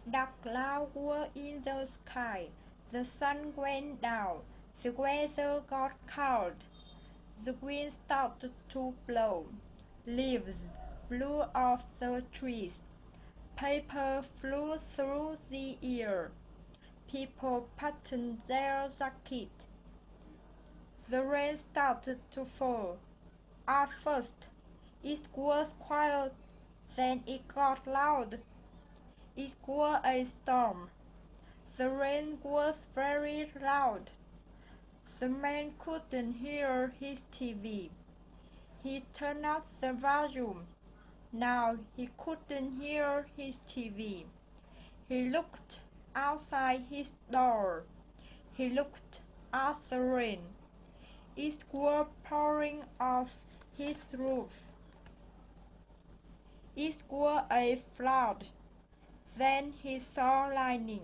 Dark clouds were in the sky. The sun went down. The weather got cold. The wind started to blow. Leaves blew off the trees. Paper flew through the air. People buttoned their jackets. The rain started to fall. At first, it was quiet, then it got loud. It was a storm. The rain was very loud. The man couldn't hear his TV. He turned up the volume. Now he couldn't hear his TV. He looked outside his door. He looked at the rain. It was pouring off his roof. It was a flood. Then he saw lightning.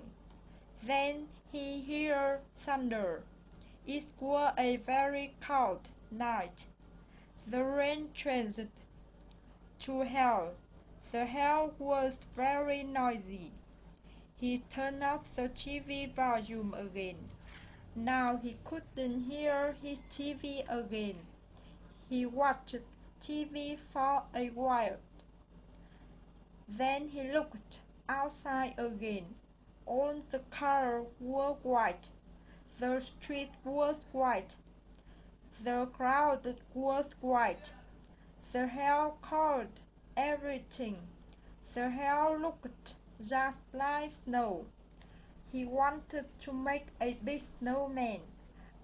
Then he heard thunder. It was a very cold night. The rain changed to hail. The hail was very noisy. He turned up the TV volume again. Now he couldn't hear his TV again. He watched TV for a while. Then he looked outside again. All the cars were white. The street was white. The crowd was white. The hair covered everything. The hair looked just like snow. He wanted to make a big snowman,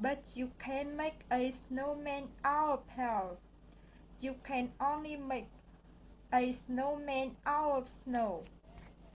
but you can't make a snowman out of hair. You can only make a snowman out of snow.